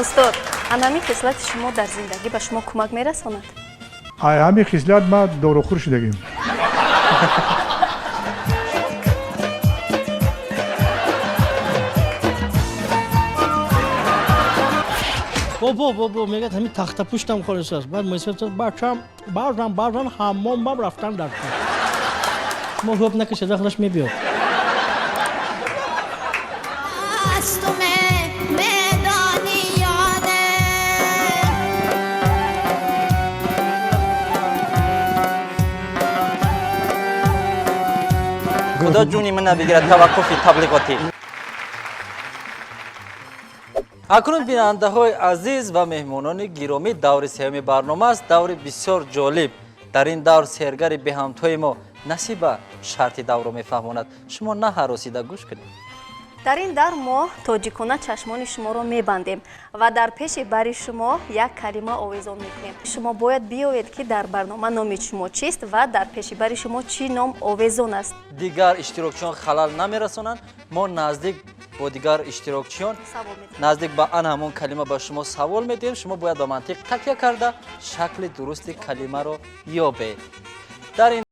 устод, анами хислати шумо дар зиндагӣ ба шумо кӯмак мерасонад? ҳамин хислат ма дорухӯр шудагим. بابا میگه همین تخت پوشتم خالص است. بعد میسه بچم بازم حمام باب رفتن در ما خوب نکشه داخلش میبیاد. خدا جونی من نبگیرد توقفی تبلیغاتی. اکنون بیننده های عزیز و مهمانان گرامی دور سوم برنامه است. دور بسیار جالب. در این دور سرگری به همتای ما نصیب شرط دور رو میفهماند. شما نه هراسیده گوش کنید. дар ин дар мо тоҷикона чашмони шуморо мебандем ва дар пеши бари шумо як калима овезон мекунем. Шумо бояд биёед ки дар барнома номи шумо чист ва дар пеши бари шумо чӣ ном овезон аст. дигар иштирокчиён халал намерасонанд. мо наздик бо дигар иштирокчиён наздик ба ан ҳамон калима ба шумо савол медиҳем. шумо бояд ба мантиқ такя карда шакли дурусти калимаро ёбед. дар ин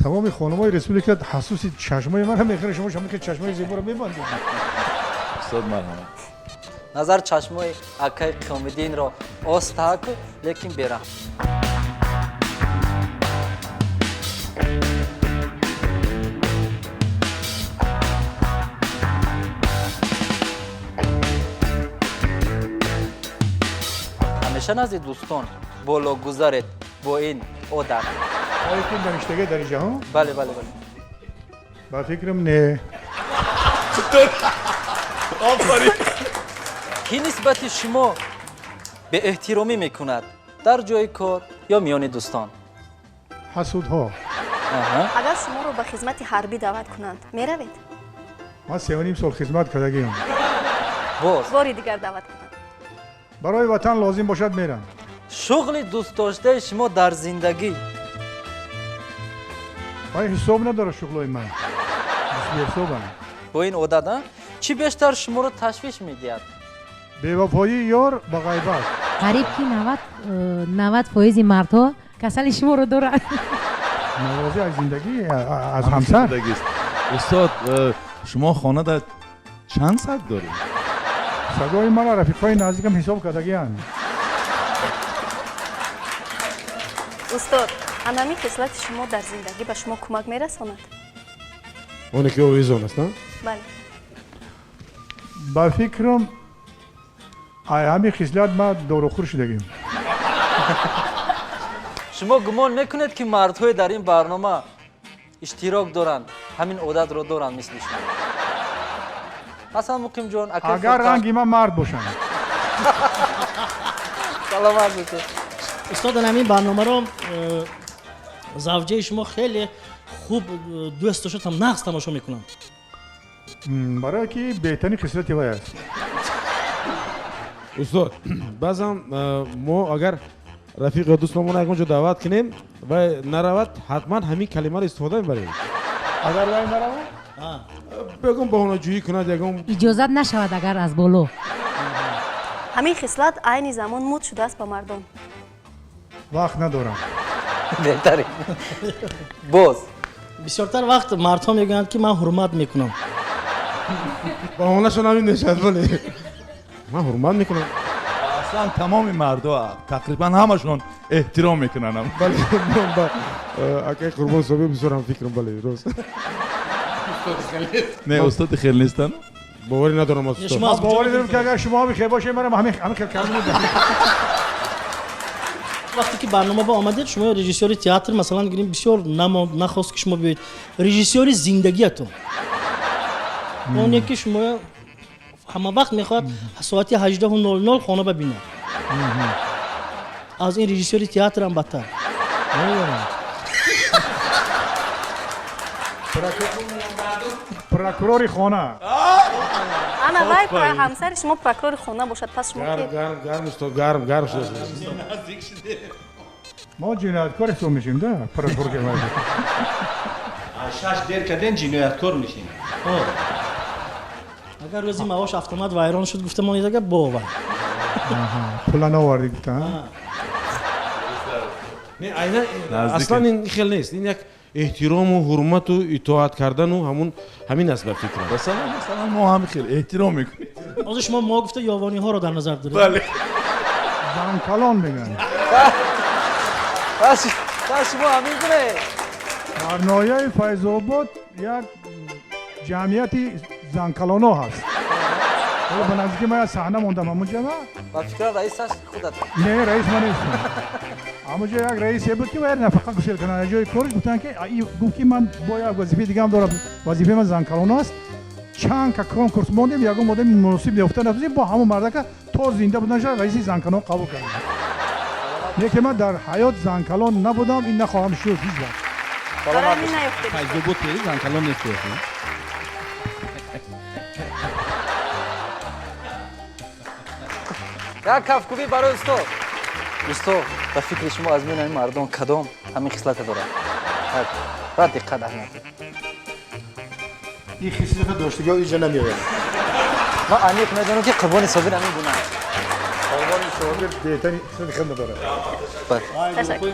تمام خانم‌های رسپوبلیکا حسوس چشمای من هم میخوره. شما که چشمای زیبا رو میبندید. استاد مرحمت. назар чашмои акаи қиёмиддинро остак лекин берам. ҳамеша назди дӯстон бологузаред бо ин одат. آیتون دانشتگاه در جهان؟ بله. با فکرم نه. کی نسبت شما به احترامی میکند در جای کار یا میان دوستان؟ حسودها. агар шуморо ба хизмати ҳарбӣ даъват кунанд меравед? من 3.5 سال خدمت کردگیم. боз бори дигар даъват кунанд? برای وطن لازم باشد میرم. шуғли дӯстдоштаи шумо дар зиндагӣ آیا حساب نداره شغلای من. بی حسابم. бо ин одат чӣ бештар шуморо ташвиш медиҳад? بی‌وفایی یار با غیبت. قریب که 90% مردها کسل شما رو دارن. ناراضی از زندگی از همسر. استاد شما خانه در چند سگ دارید؟ سگای من رفیقای نزدیکم حساب کردگی‌اند. устод, анами хислати шумо дар зиндагӣ ба шумо кӯмак мерасонад? оне ки овезон аст, на? бале. با فکرم همین خصلت ما داروخور شدگیم. шумо гумон мекунед ки мардҳое дар ин барнома иштирок доранд ҳамин одатро доранд мисли шумо? ҳасан муқимҷон اگر رنگی من مرد باشم. саломат бошед. استاد همین برنامه رو زوجه شما خیلی خوب دوست داشت هم نقص تماشا میکنم. برای که بهترین خصلت وای است. استاد بازم ما اگر رفیق دوستمون یک اونجا دعوت کنیم و نرود حتما همین کلمه رو استفاده میبریم. اگر وای نرود بگم بهونه جویی کند یکم اجازت نشود اگر از بالا. ҳамин хислат айни замон муд шудааст ба мардон. وقت ندارم. بهترین боз بسیارتر وقت مردها میگویند که من حرمت میکنم. بهونه شون همین نشد ولی من حرمت میکنم. اصلا تمام مردا تقریبا همشون احترام میکنن. ولی من با اگه قربان صاحب بسیارم فکرم ولی روز. نه استاد خیلی نیستن. باوری ندارم استاد. شما از باوری دارم که اگر شما بخیر باشه منم همین کلمه میگم. وقتی که برنامه با آمدید شما رژیسور تئاتر مثلا گیریم بسیار نخواست که شما بیایید رژیسور زندگیتون. اونی که شما همه وقت میخواد ساعت 18:00 خانه ببینه. از این رژیسور تئاتر هم بدتر. پروکورور خانه. ана вай ҳамсари шумо прокурори хона бошад, пас шумо گرم استاد گرم شد. мо ҷинояткор ҳисоб мешем да прокурорга вайда. 6 дер карден ҷинояткор мешин. Хо'p. Agar o'zi maosh avtomat vayron shud guftamon edi bova. пула наварди гуфтан. не айна Наздики. аслан ин хел нест ин як эҳтирому ҳурмату итоат кардану ҳамин аст ба фикрам. مثلا ما هم خیلی احترام میکنیم. Hozir shuma mo gufta yovoniҳо ро дар назар доред. بله. занкалон мегӯянд. بس شما همین کنه дар ноҳияи файзобод як ҷамъияти занкалоно ҳаст. ба наздики ман як саҳна мондам амуҷа ма. با فکر رئیس هست خودت не раис ма нестам. амуҷа як раисе буд ки бояд нафақа гусел кунад ҷои кориш гуфтанд ки гуфт ки ман бо як вазифаи дигаам дорам, вазифаи ман занкалоно аст. чанд ка конкурс мондем, ягон одами муносиб ёфта нафузем, бо ҳамон мардака то зинда будан шуд раиси занкалон қабул кардем. лекин ман дар ҳаёт занкалон набудам, ин нахоҳам шуд ҳеҷ вақт. برای همین نیفتید. فیض‌آباد پیری زنکلان نیستی. یک کفکوبی برای استو به فکر شما از میان این مردم کدام همین خصلت داره را دقت اهمیت این خصلت داشتگی اینجا نمیآید. ما انیق میدونم که قربانی صابر همین گونه است قربانی صابر بهترین خصلت خود نداره. تشکر.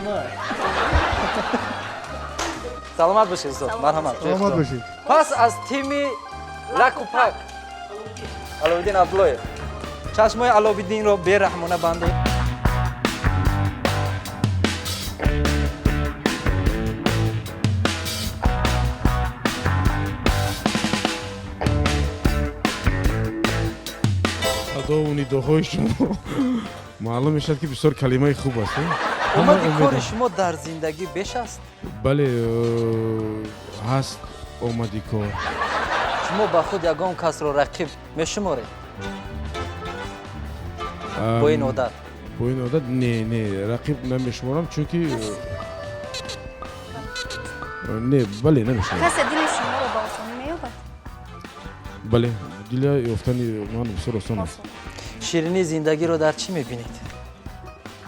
سلامت باشید استاد مرحمت سلامت باشید. پس از تیم لکوپک علاوالدین عبدالله چشمای علاوالدین رو به رحمانه بنده адову нидоҳои шумо маълум мешавад ки бисёр калимаи хуб аст. اومدی کار شما در زندگی بیش است бале ҳаст омади кор. شما با خود یگان کس رو رقیب میشمارید با این عادت бо ин одат не рақиб намешуморам чунки не бале намешуморам. کسی دل شما رو با آسانی می‌یابد؟ бале дила ёфтани ман бисёр осон аст. شیرینی زندگی رو در چی میبینید؟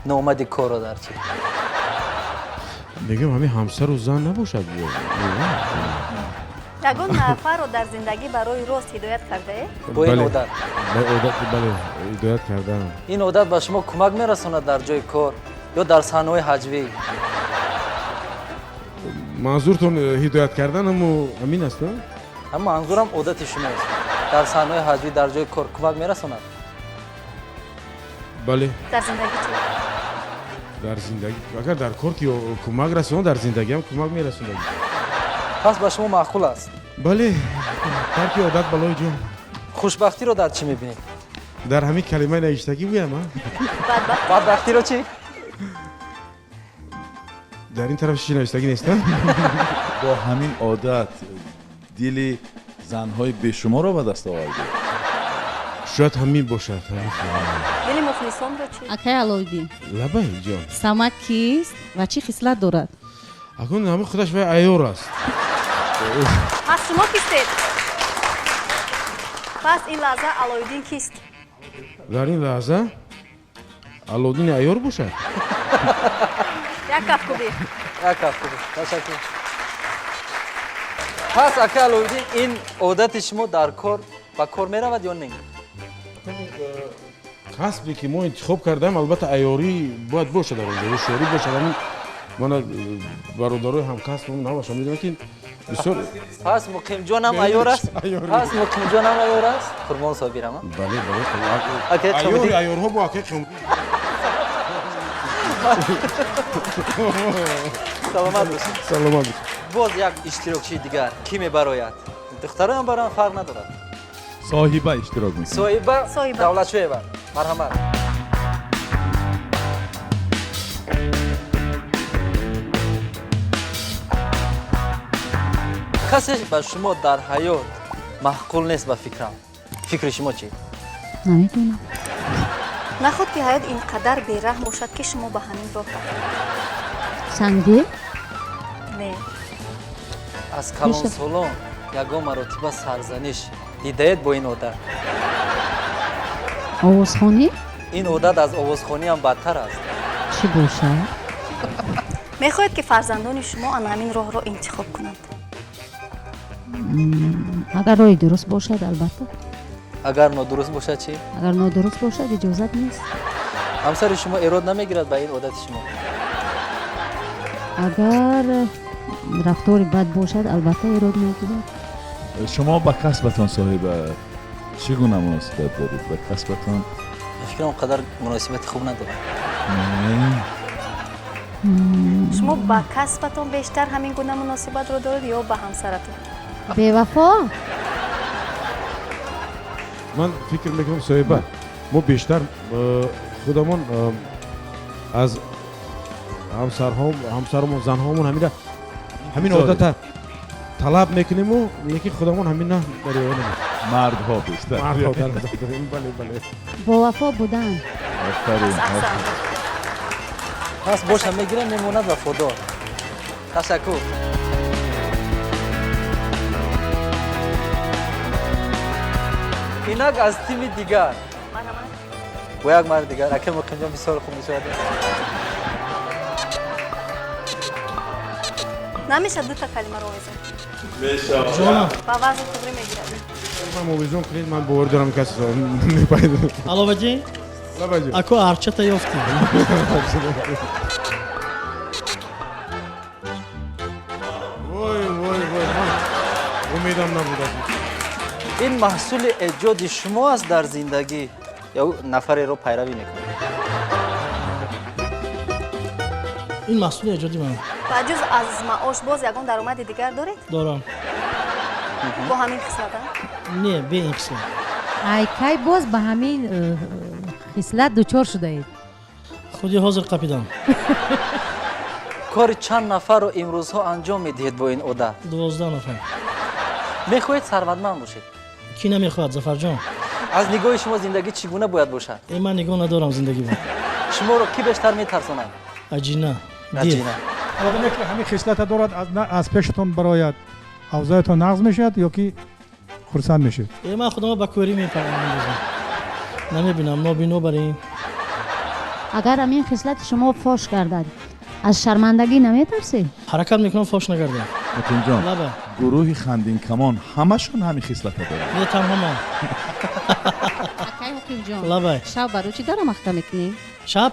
نومدی کار رو در چی؟ мегӯям ҳамин ҳамсару зан набошад. یگان نفر رو در زندگی برای راست هدایت کرده ای؟ با این عادت бале ҳидоят кардам. این عادت به شما کمک میرساند در جای کار یا در صحنه‌های حجوی манзуртон ҳидоят карданаму ҳамин аст. اما منظورم عادت شماست در صحنه‌های حجوی در جای کار کمک میرساند бале در زندگی چی؟ дар зиндагӣ агар дар кор ки кӯмак расонад дар зиндагиам кӯмак мерасонад. پس به شما معقول است бале тарки одат балои ҷон. خوشبختی رو در چی میبینید؟ дар ҳамин калимаи навиштагӣ гӯям. بدبخت بدبختی رو چی؟ дар ин тараф чӣ навиштагӣ нестам. با همین عادت دل زنهای بیشمار را به دست آورده. шояд ҳамин бошад. دل مخلصان رو چی؟ акай аловиддин лабай ҷон. самак кист ва чӣ хислат дорад? акун ҳамин худаш вай айёр аст. پس شما کیستید؟ پس این لحظه علایالدین کیست؟ дар ин лаҳза алодини айёр бошад. یک کفکوبی یک کفکوبی تشکر پس اکا علایالدین این عادت شما در کار با کار میرود یا نه؟ касбе ки мо интихоб кардам албатта айёрӣ бояд бошад дар онҷо шӯрӣ бошад. ҳамин мана бародарои ҳамкасбам набошам медонам ки бисёр. پس مقیم جان هم ایار است؟ پس مقیم جان هم ایار است؟ قربان صابرم ها؟ бале Акай айёри қамидӣ؟ айёрҳо бо акай қим. سلامت باشید саломат бошед. باز یک اشتراکچی دیگر کی میبراید؟ دختران هم برام فرق ندارد صاحبه اشتراک میکنه. صاحبه دولت شوی بر مرحمت کسی به شما در حیات محقول نیست به فکرم فکر شما چی؟ намедонам. نخود که حیات اینقدر بیرحم باشد که شما به همین راه رفتید. сангдил نه از کلان سالان یگان مراتبه سرزنش دیدید با این عادت овозхонӣ این عادت از آوازخوانی هم بدتر است чӣ бошад? мехоҳед ки фарзандони шумо ана ҳамин роҳро интихоб кунанд? агар роҳи дуруст бошад албатта. агар нодуруст бошад чӣ? агар нодуруст бошад иҷозат нест. ҳамсари шумо эрод намегирад ба ин одати шумо? агар рафтори бад бошад албатта эрод мекунад. шумо ба касбатон соҳиба чӣ гуна муносибат доред ба касбатон? фикрам он қадар муносибати хуб надорад. шумо ба касбатон бештар ҳамин гуна муносибатро доред ё ба ҳамсаратон? бевафо. ман фикр мекунам соҳиба мо бештар худамон аз ҳамсарамон занҳомон ҳамин одата талаб мекунему лекин худамон ҳамин на дарёя намекунем. мардҳо бештар. бале. бовафо будан. офарин. пас боша мегирам мемонад вафодор. ташаккур. инак аз тими дигар бо як марди дигар Акил Муқимҷон бисёр хуб мешавад. намешад дута калимаро овезон? ҷонам ба вазн туғри мегирад? ман мовизон кунед ман бовар дорам каси мепайдам. аловаҷи лабаҷи ако арчата ёфтӣ. вой ман умедам набуд аз ин маҳсули эҷоди шумо аст дар зиндагӣ ё нафареро пайравӣ мекунед? ин маҳсули эҷоди ман. ба ҷуз аз маош боз ягон даромади дигар доред дорам. бо ҳамин хислата? не бе ин қисмат. ай кай боз ба ҳамин хислат дучор шудаед? худи ҳозир қапидам. кори чанд нафарро имрӯзҳо анҷом медиҳед бо ин одат? 12 нафар. мехоҳед сарватманд бошед? ки намехоҳад зафарҷон? аз нигоҳи шумо зиндагӣ чӣ гуна бояд бошад? ман нигоҳ надорам зиндагиро. шуморо ки бештар метарсонад? аҷина дил. аҷина. одаме ки ҳамин хислата дорад аз пешатон барояд авзоятон нағз мешавад ё ки хурсанд мешавед? ман худама ба кӯрӣ мепарандозам. намебинам нобино барои ин. агар ҳамин хислати шумо фош гардад аз шармандагӣ наметарсед? ҳаракат мекунам фош нагардам. муқимҷон лаба гурӯҳи хандинкамон ҳамашон ҳамин хислата дорад? не танҳо ман. акай ҳукимҷон лабай шаб барои чӣ дара махта мекунӣ? шаб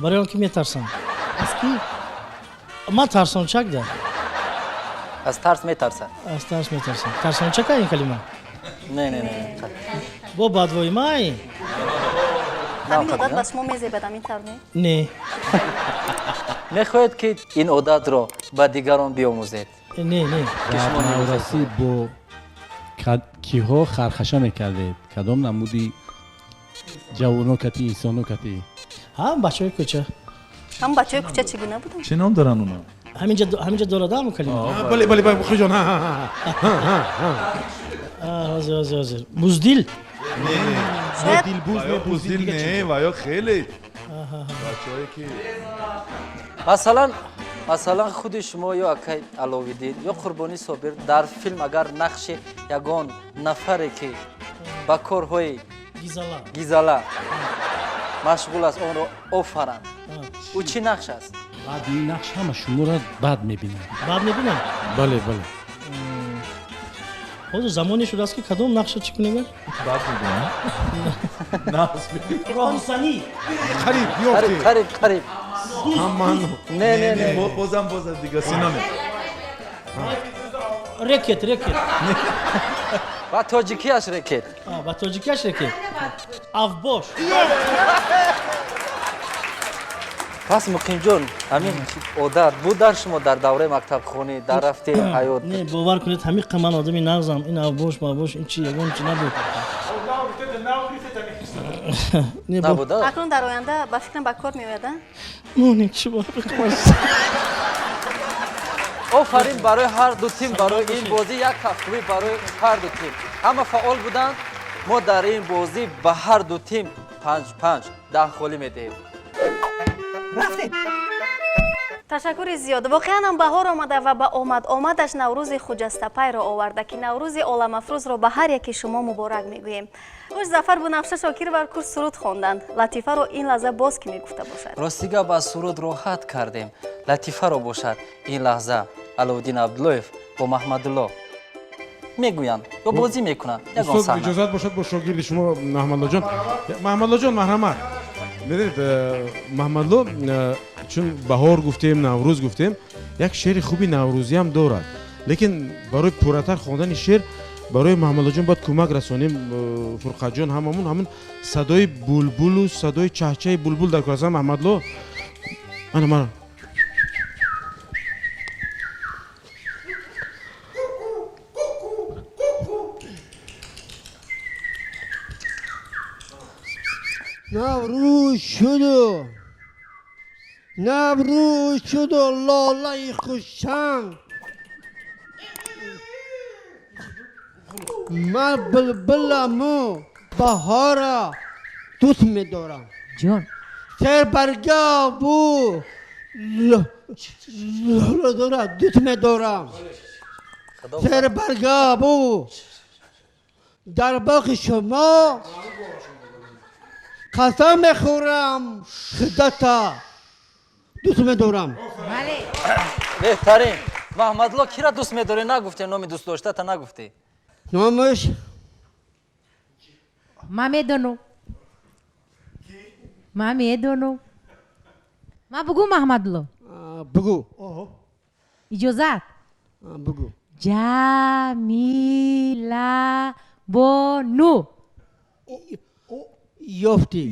барои он ки метарсам. аз кӣ? ман тарсончак да. аз тарс метарсад? аз тарс метарсам. Тарсончака ин калима? не бо бадвои май? ҳамин одат ба шумо мезебад ҳамин тавр не? не. мехоҳед ки ин одатро ба дигарон биомӯзед? не ки шумо навраси бо киҳо хархаша мекардед? кадом намуди ҷавоно кати инсоно кати? ҳам бачаҳои кӯча. ҳам бачаҳои кӯча чӣ гуна буданд? чӣ ном доранд уна? ҳаминҷа дорад ҳамн калима? бале муқимҷон ҳозир буздил. шояд буздил не ва ё хеле бачаҳое ки масалан худи шумо ё Акай Аловиддин ё Қурбони Собир дар филм агар нақши ягон нафаре ки ба корҳои гизала машғул аст онро офаранд, ӯ чӣ нақш аст? баъд ин нақш ҳама шуморо бад мебинад. бад мебинам? бале ҳозир замоне шудааст ки кадом нақша чӣ кунем? бад мебинам. роҳисанӣ. қариб ёфтед. қариб. ҳамано. не бозам дига синоне. рекет. ба тоҷикияш рекет. ба тоҷикияш рекет. авбош. пас Муқимҷон ҳамин одат буд дар шумо дар давраи мактабхонӣ дар рафти ҳаёт? не бовар кунед ҳамиқа ман одами нағзам. ин авбош ин чи ягон чи набуд. набуда? акнун дар оянда ба фикрам ба кор меояд? офарин барои ҳар ду тим, барои ин бозӣ як кафтуи барои ҳар ду тим. ҳама фаъол буданд. мо дар ин бозӣ ба ҳар ду тим 5 10 холӣ медиҳем. ташаккури зиёд. Воқеан ҳам баҳор омада ва ба омадаш наврӯзи хуҷастапайро оварда ки наврӯзи оламафрӯзро ба ҳар яки шумо муборак мегӯем. Хуш Зафар Бунафша Шокир бар курс суруд хонданд. Латифаро ин лаҳза боз ки мегуфта бошад. ростига ба суруд роҳат кардем. латифаро бошад ин лаҳза Алавуддин Абдуллоев бо Маҳмадулло мегӯянд ё бозӣ мекунанд. Ягон устод саҳна. иҷозат бошад бо шогирди шумо Маҳмадлоҷон. Маҳмадлоҷон маҳрамат. Бедед Маҳмадло чун баҳор гуфтем, наврӯз гуфтем, як шеъри хуби наврӯзӣ ҳам дорад. Лекин барои пурратар хондани шеър барои Маҳмадлоҷон бояд кӯмак расонем. Фурқатҷон ҳамон садои булбулу садои чаҳчаҳи булбул дар кор. Маҳмадло мана نوروز شد و لاله خوشنگ من بلبلمو بهارا دوست می‌دارم جان سر برگا بو لاله دوست می‌دارم سر برگا بو در باغ شما قسم میخورم خداتا دوست می‌دارم. بله بهترین Маҳмадло кира дӯст медорӣ? Нагуфте номи дӯстдоштата нагуфтӣ. نامش من میدونم من میدونم من بگو محمدلو بگو اجازت بگو جمیلا بانو یافتی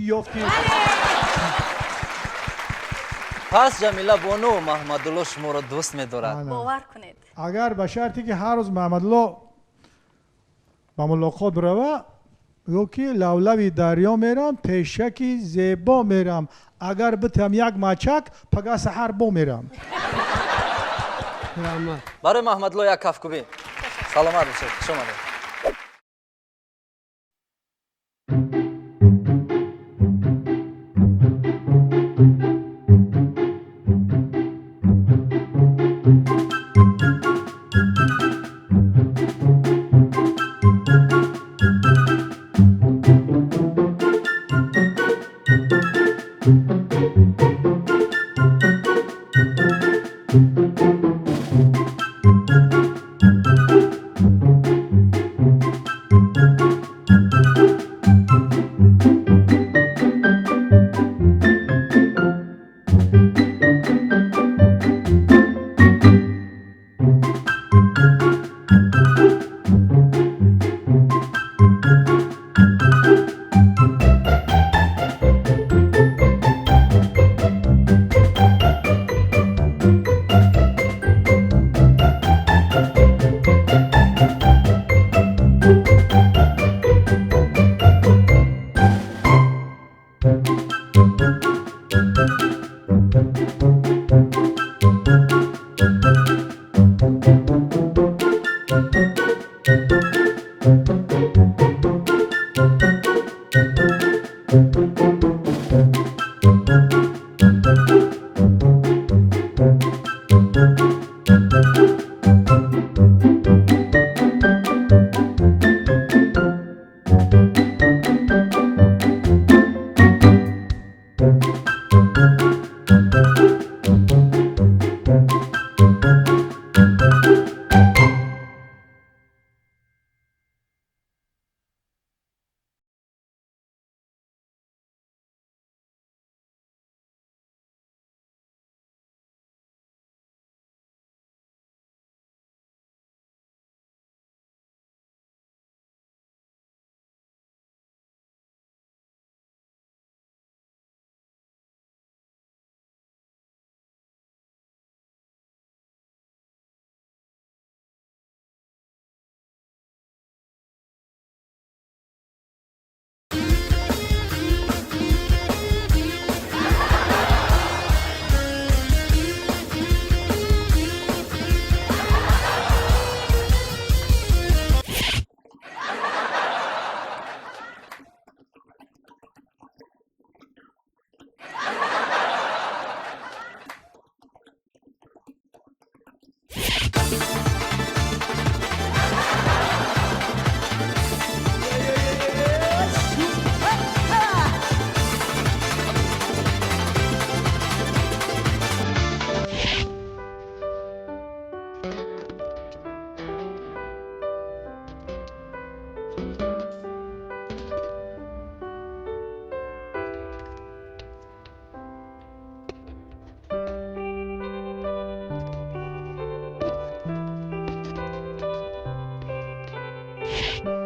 پس جمیلا بانو و محمدالله شما را دوست می‌دارد. باور کنید. اگر به شرطی که هر روز محمدالله با ملاقات بروه گو که لولوی دریا میرم پیشکی زیبا میرم اگر بتم یک مچک پگاه سحر بو میرم. برای محمدالله یک کفکوبی. سلامت باشید. خوش آمدید.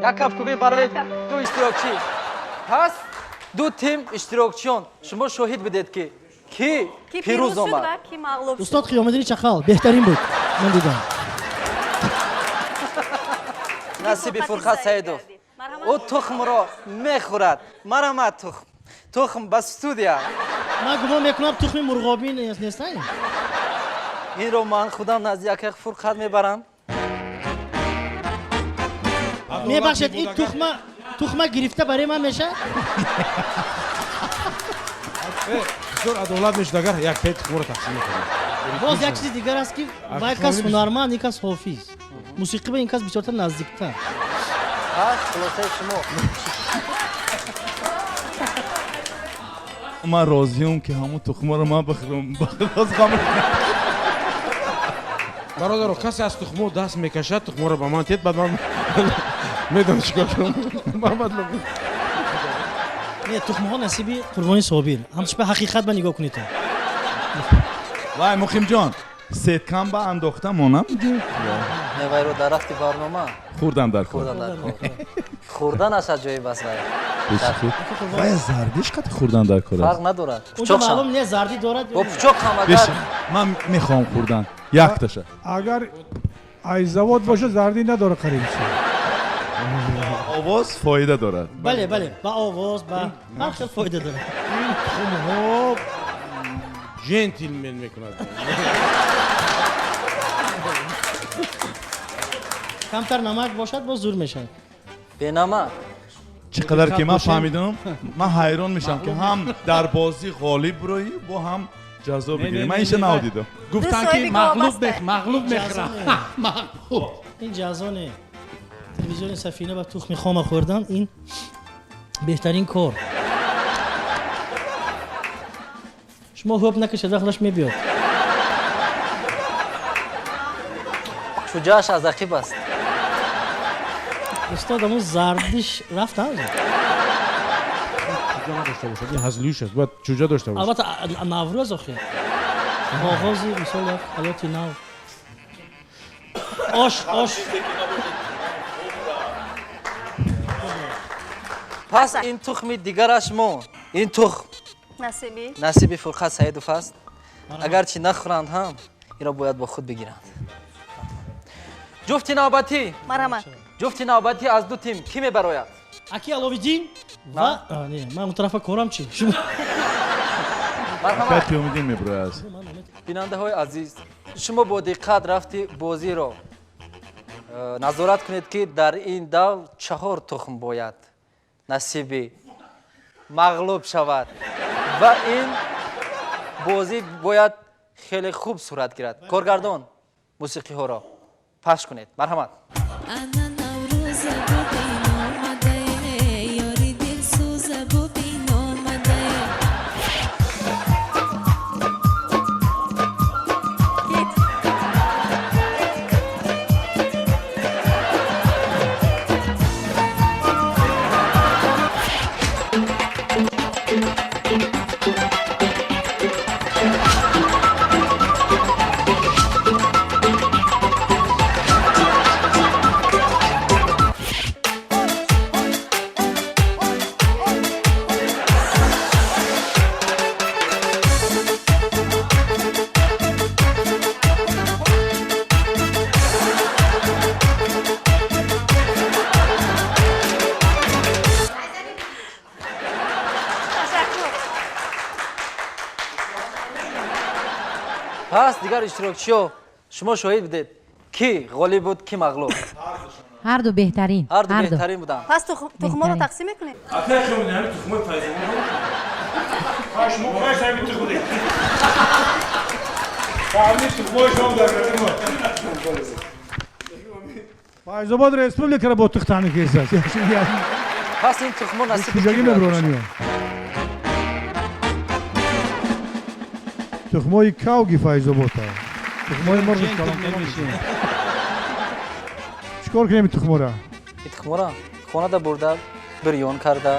یک کپکوبی برای دو اشتراکچی. پس دو تیم اشتراکچیان شما شاهد بدید که کی پیروز آمد. کی مغلوب شد. استاد قیامتدین چخال بهترین بود من دیدم. نصیب فرقت سیدوف. او تخم را میخورد. مرحمت تخم. تخم بس استودیا. من گمان میکنم تخم مرغابی نیست. این رو من خودم نزد یک فرقت میبرم. میبخشید این تخمه گرفته برای من میشه؟ بسیار عدالت میشه اگر یک پای تخم رو تقسیم کنیم. باز یک چیز دیگر است که با یک کس هنرمند یک کس حافظ موسیقی به این کس بسیارتر نزدیکتر. خلاصه شما من راضیم که همون تخمه رو من بخورم. باز خامل برادر کسی از تخمو دست میکشد تخمو رو به من تید بعد من میدونم چیکار کنم. محمد لو نه تخمه ها نصیبی قربانی صابر همش به حقیقت به نگاه کنید. وای مخیم جان ستکم با انداختم مانم میگه میوه رو درختی برنامه خوردم در خوردن در کار خوردن از جای بس وای زردیش قطع خوردن در کار فرق ندارد. اونجا معلوم نه زردی دارد با پچوک هم اگر من میخوام خوردن یک تاشه اگر ایزواد باشه زردی نداره قریب شه. آواز فایده دارد. بله با آواز با هر خیلی فایده داره. این تخمها جنتلمن میکند. کمتر نمک باشد باز زور میشه. به نمک چقدر که من فهمیدم من حیران میشم که هم در بازی غالب روی با هم جزا بگیریم. من اینش نادیدم. گفتن که مغلوب میخورم. این جزا نه. تلویزیون سفینه با تخم خام خوردن این بهترین کار. شما خوب نکشید داخلش میبیاد. شجاعش از عقیب است. استاد همون زردیش رفت هم چوجا نداشته باشد این هزلیوش است باید چوجا داشته باشد. البته نوروز آخه آغازی مثال یک حیاتی نو. آش پس این تخم دیگرش ما این تخم نصیبی فرقت سیدوف است. اگرچه نخورند هم این را باید با خود بگیرند. جفت نوبتی مرحمت جفت نوبتی از دو تیم کی میبراید؟ اکی علاویدین و نه من اون طرف کارم چی؟ شما مرحمت پیامدین میبراید. بیننده های عزیز شما با دقت رفتی بازی را نظارت کنید که در این دو 4 تخم باید نصیبی مغلوب شود و این بازی باید خیلی خوب صورت گیرد. کارگردان موسیقی ها را پخش کنید. مرحمت. پس دیگر اشتراکچی‌ها شما شاهد بودید کی غالب بود کی مغلوب. هر دو بهترین. هر دو بهترین بودن. پس تخم‌ها رو تقسیم میکنیم. اصلا شما نمی تخمه تایزم شما خواهش تایزم تخمه Fayzobod Respublika bo tuxtani kesiz. پس این تخمو نصیب کی Kujagi باید mebrona باشه؟ niyo. Tuxmoy kavgi Fayzobota. Tuxmoy morg kalam. Chikor کنیم tuxmora. این تخمو را خونه دا برده بریون کرده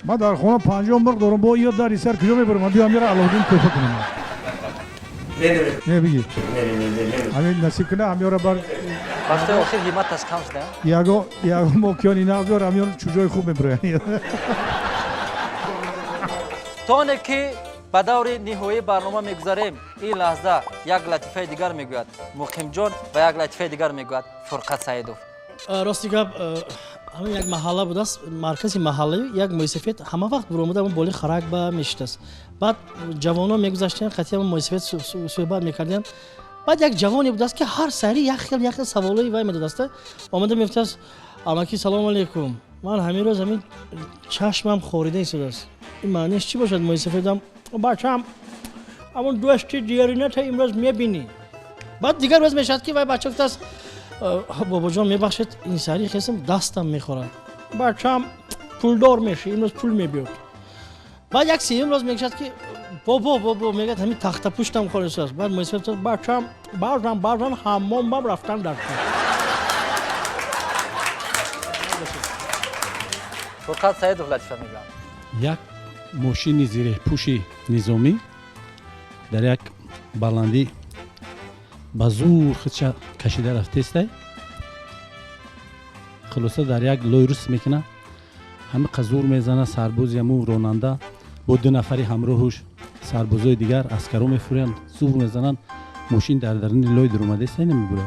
ما در خونه 5 مرغ دارم با یاد داری سر کجا میبرم من بیام میرم علادین توفه کنم نه بگی همین نصیب کنه همیارا بر وقتی آخر قیمتش کم شده یاگو موکیانی نبدار همیار چوجای خوب میبره تانه که به دور نهایی برنامه میگذاریم این لحظه یک لطیفه دیگر میگوید مقیم جان و یک لطیفه دیگر میگوید فرقت سعیدوف راستی گپ همین یک محله بود است مرکز محله یک موسیفیت همه وقت برآمده اون بالی خرک به میشت است بعد جوانا میگذاشتن قطعا موسیفیت صحبت میکردن بعد یک جوانی بود است که هر سری یک خیلی سوالای وای میداد است آمده میگفت است اماکی سلام علیکم من همین روز همین چشمم خوریده شده است این معنیش چی باشد موسیفیتم بچه‌م همون دوستی دیاری تا امروز میبینی بعد دیگر روز میشد که وای بچه گفت است بابا جان میبخشید این سری خیسم دستم میخورد بچه‌م پولدار میشه امروز پول میبیاد بعد یک سیم روز میگشت که بابا میگه همین تخت پوشتم خالص است بعد موسیقی بچه‌م بعضن حمام بام رفتن در فرقت سعیدوف لطیفه میگم یک ماشین زیر پوش نظامی در یک بلندی با زور خودش کشیده رفته است خلاصه در یک لوی رس میکنه همه قزور میزنه سرباز یمو راننده با 2 نفری همراهش سربازای دیگر عسکرا میفورند زور میزنن ماشین در درون لوی در اومده است نمیبره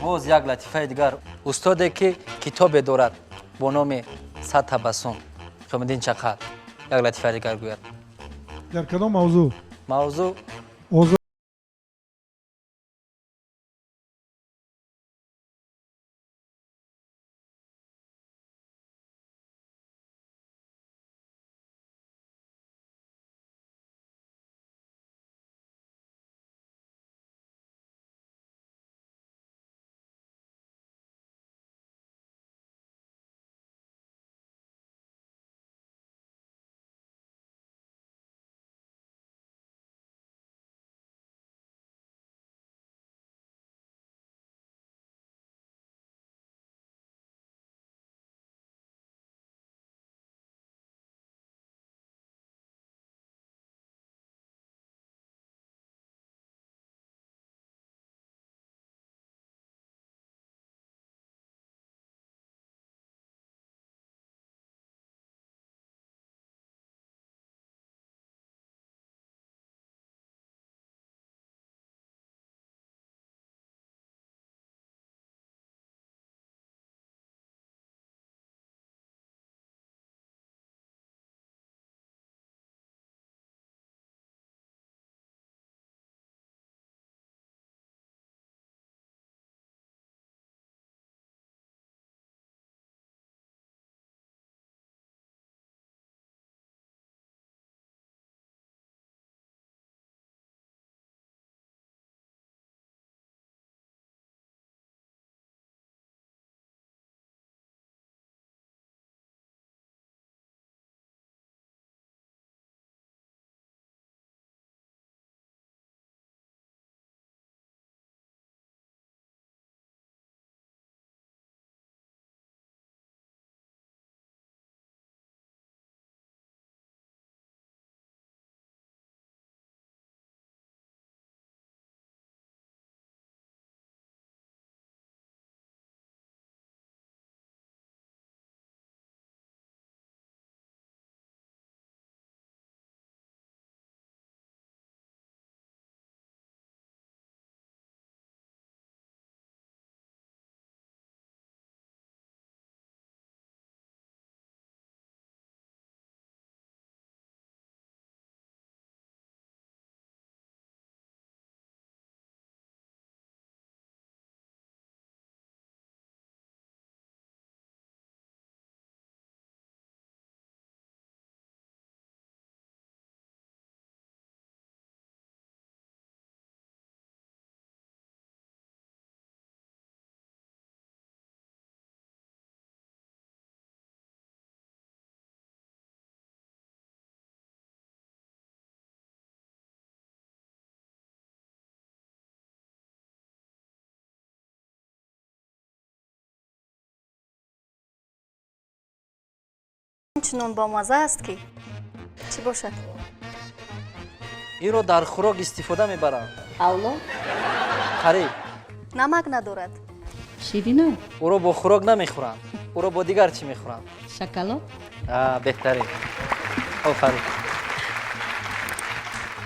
باز یک لطیفه دیگر استادی که کتاب دارد با نام 100 تبسم خمدین چقدر یک لطیفه دیگر گوید در کدام موضوع موضوع чунон бомаза аст ки чӣ бошад? инро дар хӯрок истифода мебаранд. Авло? қариб. намак надорад. Ширино? Уро бо хӯрок намехӯранд. Уро бо дигар чӣ мехӯранд? Шоколад? Беҳтарин. Офарин.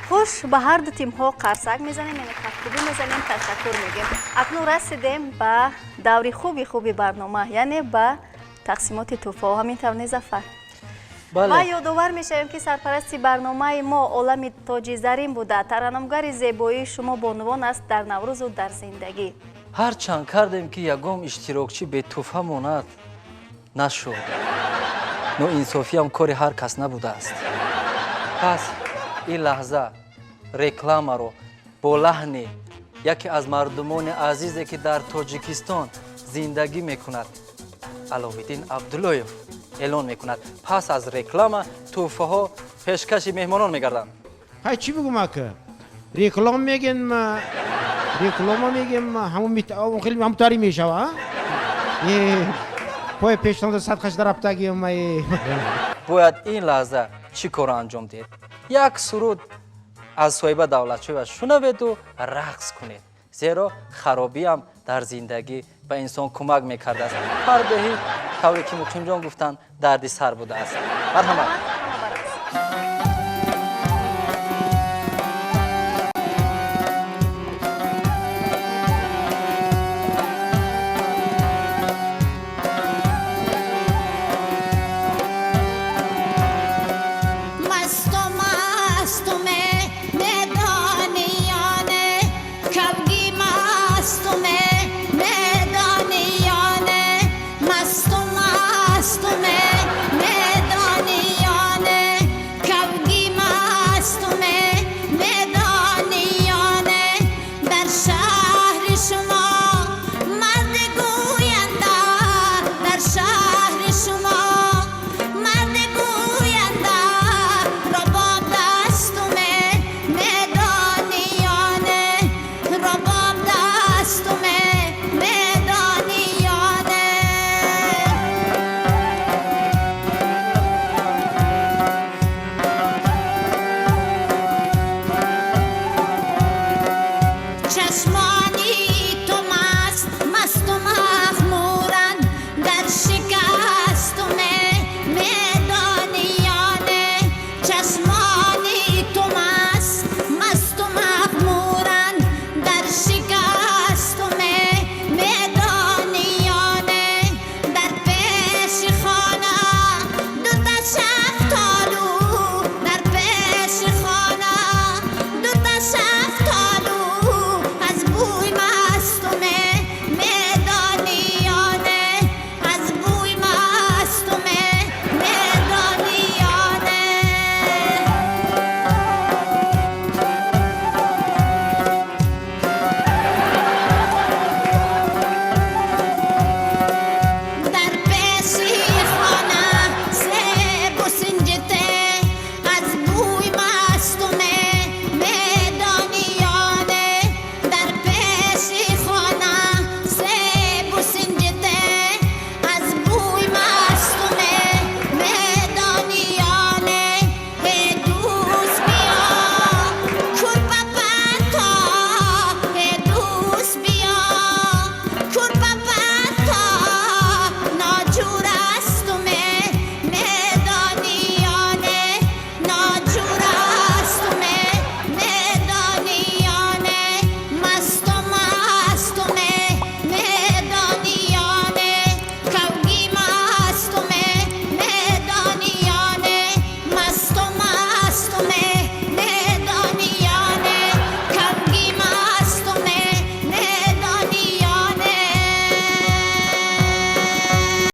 хуш, ба ҳарду тимҳо қарсак мезанем, яъне кафтуби мезанем, ташаккур мегем. акнун расидем ба даври хуби барнома, яъне ба тақсимоти тӯҳфаҳо. ҳамин тавр не Зафар? ва ёдовар мешавем ки сарпарасти барномаи мо Олами Тоҷи Зарин буда. Тараннумгари зебоии шумо бонувон аст дар наврӯзу дар зиндагӣ. ҳарчанд кардем ки ягом иштирокчӣ бетӯҳфа монад нашуд. ноинсофиам кори ҳар кас набудааст. пас ин лаҳза рекламаро бо лаҳни яке аз мардумони азизе ки дар Тоҷикистон зиндагӣ мекунад, Аловиддин Абдуллоев эълон мекунад. пас аз реклама тӯҳфаҳо пешкаши меҳмонон мегарданд. ҳай чӣ бигӯм ака? Реклама мегем, реклама мегем, ҳамун тари мешава? пой пешнамоди садқаш дарафтагиам. бояд ин лаҳза чӣ коро анҷом диҳед? як суруд аз соҳиба Давлатшоева шунаведу рақс кунед. зеро харобиам дар зиндагӣ ба инсон кӯмак мекардааст. фарбеҳӣ тавре ки муқимҷон гуфтанд дарди сар будааст. марҳамат. Just